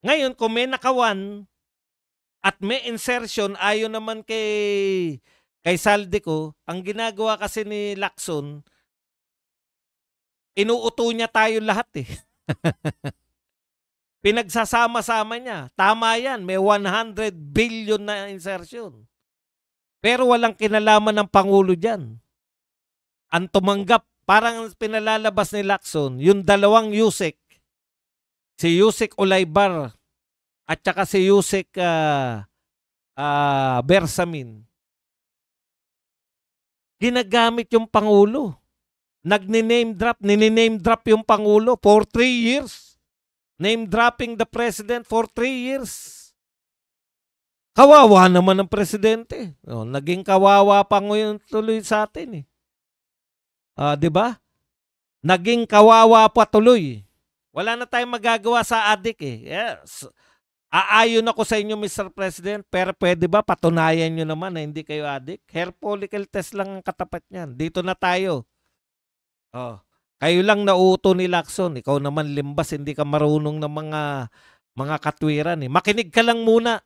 Ngayon, kung may nakawan at may insertion, ayon naman kay Saldico, ang ginagawa kasi ni Lacson, inuuto niya tayo lahat eh. Pinagsasama-sama niya. Tama yan, may 100 billion na insertion. Pero walang kinalaman ng Pangulo dyan. Ang tumanggap, parang pinalalabas ni Lacson, yung dalawang Yusek, si Yusek Olaybar at saka si Yusek Bersamin, ginagamit yung Pangulo. Nini-name drop yung Pangulo for 3 years. Name dropping the President for 3 years. Kawawa naman ang Presidente. Oh, naging kawawa pa ngayon tuloy sa atin eh. 'Di ba? Naging kawawa pa tuloy. Wala na tayong magagawa sa adik eh. Yes. Aayon ako sa inyo, Mr. President, pero pwede ba patunayan nyo naman na hindi kayo adik? Hair follicle test lang ang katapat niyan. Dito na tayo. Oh. Kayo lang nauuto ni Lacson. Ikaw naman limbas, hindi ka marunong ng mga katwiran eh. Makinig ka lang muna.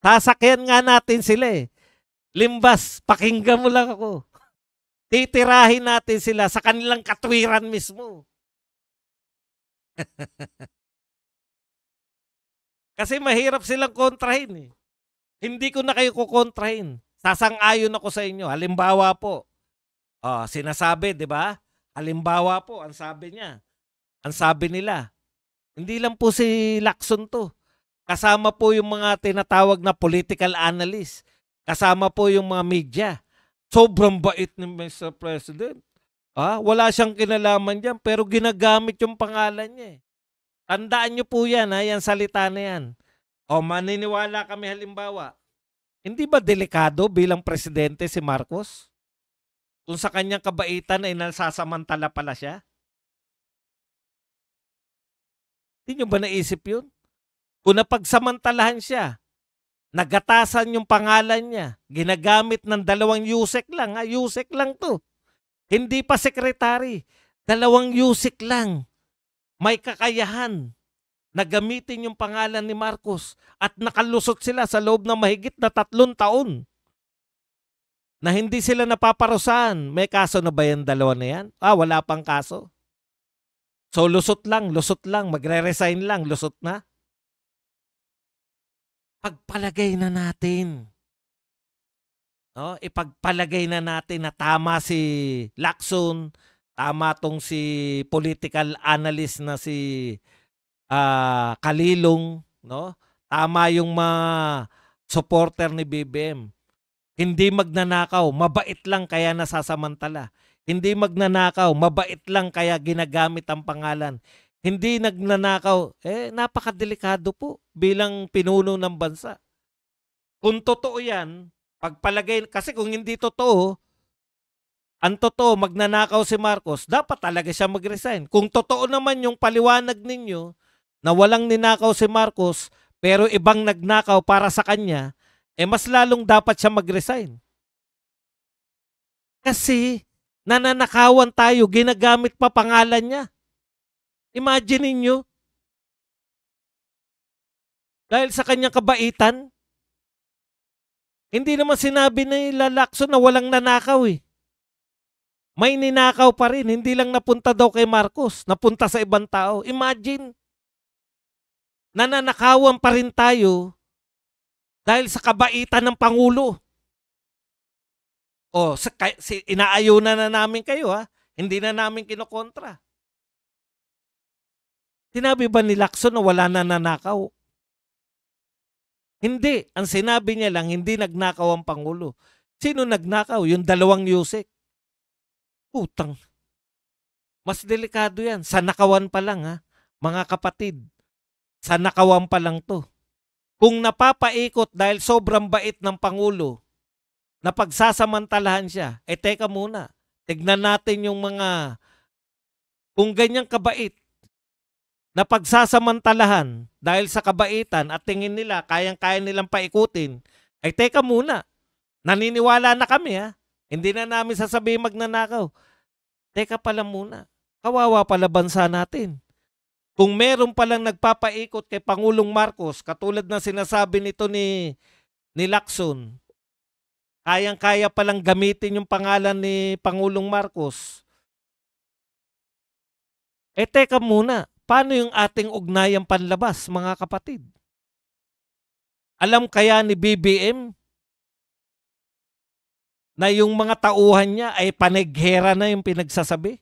Sasakyan nga natin sila eh. Limbas, pakinggan mo lang ako. Titirahin natin sila sa kanilang katwiran mismo. Kasi mahirap silang kontrahin eh. Hindi ko na kayo kukontrahin. Sasang-ayon ako sa inyo. Halimbawa po, sinasabi, di ba? Halimbawa po, ang sabi niya, ang sabi nila, hindi lang po si Lacson to. Kasama po yung mga tinatawag na political analyst. Kasama po yung mga media. Sobrang bait ni Mr. President. Wala siyang kinalaman dyan, pero ginagamit yung pangalan niya eh. Tandaan niyo po yan, yan salita na yan. Maniniwala kami halimbawa. Hindi ba delikado bilang presidente si Marcos? Kung sa kanyang kabaitan ay nasasamantala pala siya? Hindi nyo ba naisip yun? Kung napagsamantalahan siya, nagatasan yung pangalan niya, ginagamit ng 2 Yusek lang, Yusek lang to. Hindi pa sekretary, 2 Yusek lang. May kakayahan na gamitin yung pangalan ni Marcos at nakalusot sila sa loob ng mahigit na 3 taon na hindi sila napaparusahan. May kaso na ba yung 2 na yan? Wala pang kaso. So lusot lang, magre-resign lang, lusot na. Pagpalagay na natin. Ipagpalagay na natin na tama si Lacson, tama tong si political analyst na si Kalilong, no? Tama yung mga supporter ni BBM. Hindi magnanakaw, mabait lang kaya nasasamantala. Hindi magnanakaw, mabait lang kaya ginagamit ang pangalan. Hindi nagnanakaw, napakadelikado po bilang pinuno ng bansa. Kung totoo yan, pagpalagay, kasi kung hindi totoo, ang totoo, magnanakaw si Marcos, dapat talaga siya mag-resign. Kung totoo naman yung paliwanag ninyo, na walang ninakaw si Marcos, pero ibang nagnakaw para sa kanya, mas lalong dapat siya mag-resign. Kasi, nananakawan tayo, ginagamit pa pangalan niya. Imagine niyo dahil sa kanyang kabaitan, hindi naman sinabi ni Lacson na walang nanakaw eh. May ninakaw pa rin, hindi lang napunta daw kay Marcos, napunta sa ibang tao. Imagine, nananakawan pa rin tayo dahil sa kabaitan ng Pangulo. Inaayunan na namin kayo hindi na namin kinokontra. Sinabi ba ni Lacson na wala na nanakaw? Hindi. Ang sinabi niya lang, hindi nagnakaw ang Pangulo. Sino nagnakaw? Yung 2 Yusek. Putang. Mas delikado yan. Sa nakawan pa lang mga kapatid. Sa nakawan pa lang to. Kung napapaikot dahil sobrang bait ng Pangulo, na pagsasamantalahan siya, teka muna. Tignan natin yung mga, kung ganyang kabait, na pagsasamantalahan dahil sa kabaitan at tingin nila kayang-kaya nilang paikutin, teka muna. Naniniwala na kami Hindi na namin sasabihin magnanakaw. Teka pala muna. Kawawa pala bansa natin. Kung meron palang nagpapaikot kay Pangulong Marcos, katulad ng sinasabi nito ni Lacson, kayang-kaya palang gamitin yung pangalan ni Pangulong Marcos. Teka muna, paano yung ating ugnayang panlabas, mga kapatid? Alam kaya ni BBM na yung mga tauhan niya ay paneghera na yung pinagsasabi?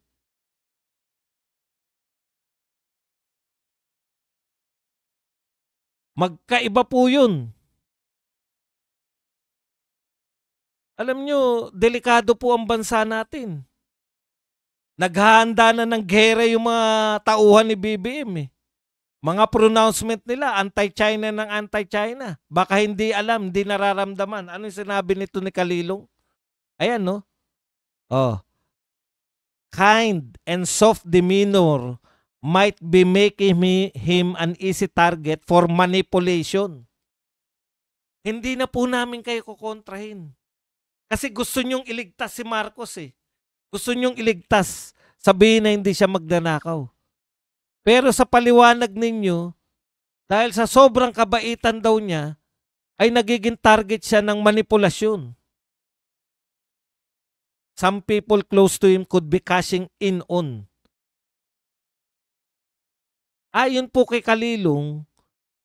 Magkaiba po yun. Alam nyo, delikado po ang bansa natin. Naghahanda na ng gera yung mga tauhan ni BBM eh. Mga pronouncement nila, anti-China ng anti-China. Baka hindi alam, hindi nararamdaman. Ano yung sinabi nito ni Kalilong? Ayan, no? Oh. Kind and soft demeanor might be making him an easy target for manipulation. Hindi na po namin kayo kukontrahin. Kasi gusto nyong iligtas si Marcos eh. Gusto nyong iligtas. Sabihin na hindi siya magnanakaw. Pero sa paliwanag ninyo, dahil sa sobrang kabaitan daw niya, ay nagiging target siya ng manipulasyon. Some people close to him could be cashing in on. Ayon po kay Kalilong,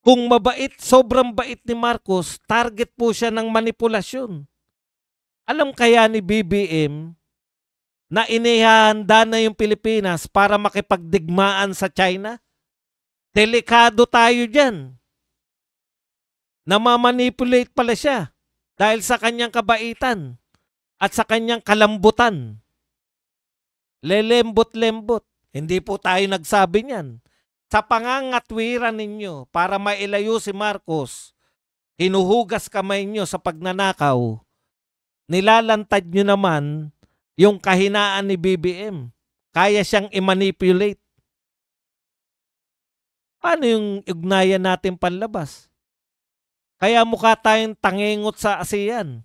kung mabait, sobrang bait ni Marcos, target po siya ng manipulasyon. Alam kaya ni BBM na inihahanda na yung Pilipinas para makipagdigmaan sa China? Delikado tayo dyan. Namamanipulate pala siya dahil sa kanyang kabaitan at sa kanyang kalambutan. Lelembot-lembot. Hindi po tayo nagsabi niyan. Sa pangangatwiran ninyo para mailayo si Marcos, hinuhugas kamay nyo sa pagnanakaw, nilalantad nyo naman yung kahinaan ni BBM. Kaya siyang i-manipulate. Paano yung ugnayan natin panlabas? Kaya mukha tayong tangengot sa ASEAN.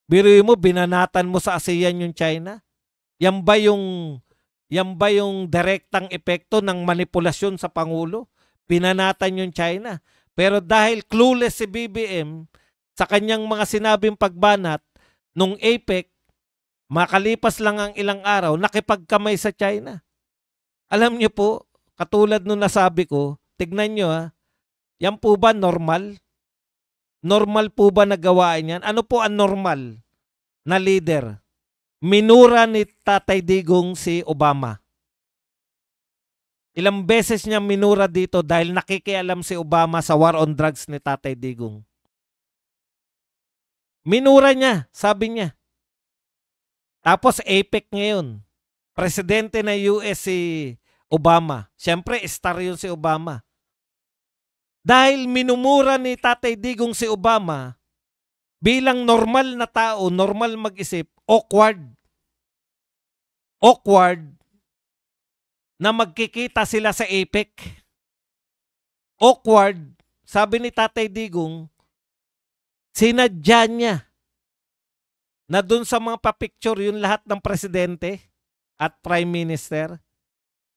Biruin mo, binanatan mo sa ASEAN yung China? Yan ba yung direktang epekto ng manipulasyon sa Pangulo? Binanatan yung China. Pero dahil clueless si BBM sa kanyang mga sinabing pagbanat, nung APEC, makalipas lang ang ilang araw, nakipagkamay sa China. Alam niyo po, katulad nung nasabi ko, tignan nyo yan po ba normal? Normal po ba na gawain yan? Ano po ang normal na leader? Minura ni Tatay Digong si Obama. Ilang beses niya minura dito dahil nakikialam si Obama sa war on drugs ni Tatay Digong. Minura niya, sabi niya. Tapos APEC ngayon, presidente na US si Obama. Siyempre, star yun si Obama. Dahil minumura ni Tatay Digong si Obama, bilang normal na tao, normal mag-isip, awkward. Awkward na magkikita sila sa APEC. Awkward, sabi ni Tatay Digong, sinadya niya na dun sa mga papicture yung lahat ng presidente at prime minister.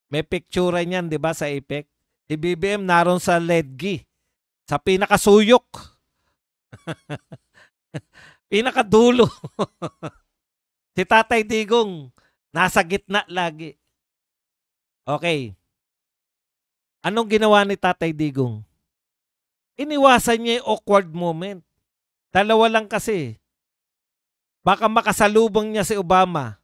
May picture niyan, di ba, sa APEC? Si BBM naroon sa ledgi, sa pinakasuyok. Pinakadulo. Si Tatay Digong, nasa gitna lagi. Okay. Anong ginawa ni Tatay Digong? Iniwasan niya yung awkward moment. Dalawa lang kasi. Baka makasalubong niya si Obama.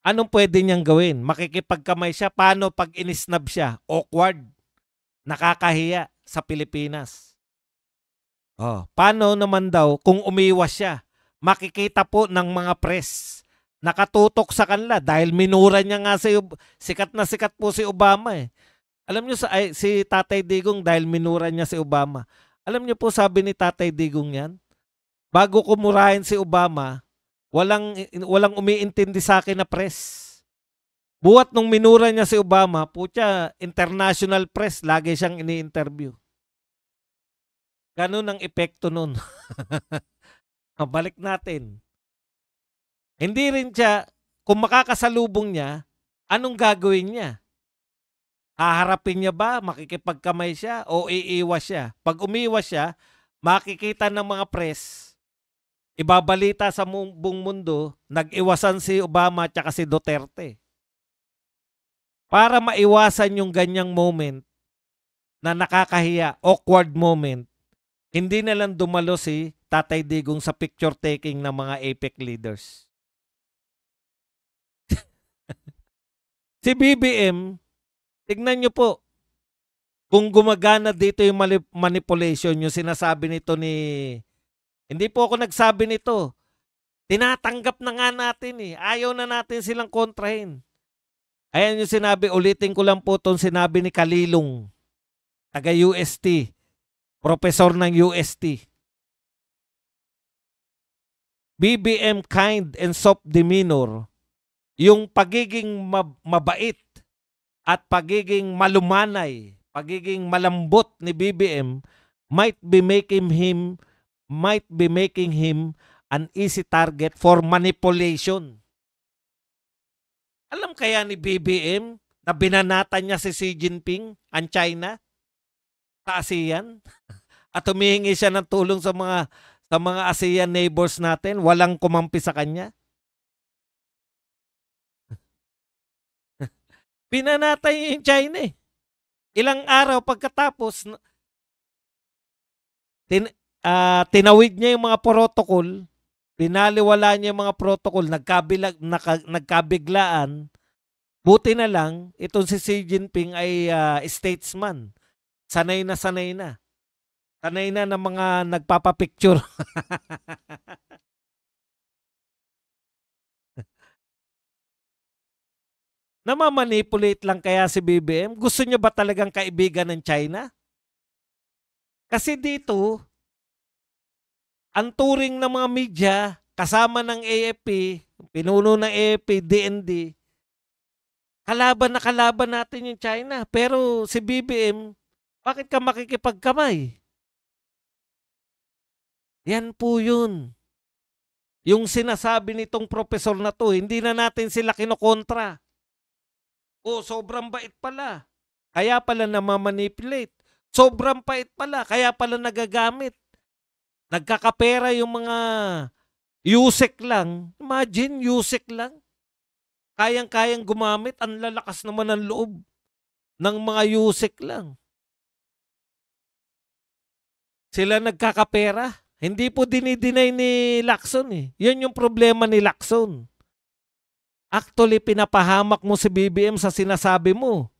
Anong pwede niyang gawin? Makikipagkamay siya. Paano pag inisnab siya? Awkward. Nakakahiya sa Pilipinas. Paano naman daw kung umiwas siya? Makikita po ng mga press. Nakatutok sa kanila dahil minura niya nga sikat na sikat po si Obama eh. Alam niyo si Tatay Digong dahil minura niya si Obama. Alam niyo po sabi ni Tatay Digong yan? Bago ko murahin si Obama, walang umiintindi sa akin na press. Buhat nung minura niya si Obama, putya, international press, lagi siyang ini-interview. Ganun ang epekto nun. Balik natin. Hindi rin siya, kung makakasalubong niya, anong gagawin niya? Haharapin niya ba? Makikipagkamay siya? O iiwas siya? Pag umiwas siya, makikita ng mga press, ibabalita sa buong mundo, nag-iwasan si Obama at si Duterte. Para maiwasan yung ganyang moment na nakakahiya, awkward moment, hindi na lang dumalo si Tatay Digong sa picture taking ng mga APEC leaders. Si BBM, tignan nyo po, kung gumagana dito yung manipulation, yung sinasabi nito ni... Hindi po ako nagsabi nito. Tinatanggap na nga natin eh. Ayaw na natin silang kontrahin. Ayan yung sinabi, ulitin ko lang po itong sinabi ni Kalilong, taga UST, professor ng UST. BBM kind and soft demeanor, yung pagiging mabait at pagiging malumanay, pagiging malambot ni BBM might be making him an easy target for manipulation. Alam kaya ni BBM na binanatan niya si Xi Jinping ang China sa ASEAN at humihingi siya ng tulong sa mga ASEAN neighbors natin, walang kumampi sa kanya? Binanatan niya yung China eh. Ilang araw pagkatapos, tinawid niya yung mga protocol, pinaliwala niya yung mga protocol, nagkabiglaan. Buti na lang, itong si Xi Jinping ay statesman. Sanay na sanay na. Sanay na ng mga nagpapapicture. Namamanipulate lang kaya si BBM? Gusto niya ba talagang kaibigan ng China? Kasi dito, ang turing ng mga media, kasama ng AFP, pinuno ng AFP, DND, kalaban natin yung China. Pero si BBM, bakit ka makikipagkamay? Yan po yun. Yung sinasabi nitong professor na to, hindi na natin sila kinokontra. O, sobrang bait pala. Kaya pala namamanipulate. Sobrang bait pala. Kaya pala nagagamit. Nagkakapera yung mga USEC lang. Imagine, USEC lang. Kayang-kayang gumamit. Ang lalakas naman ng loob ng mga USEC lang. Sila nagkakapera. Hindi po dinidinay ni Lacson eh. Yan yung problema ni Lacson. Actually, pinapahamak mo si BBM sa sinasabi mo.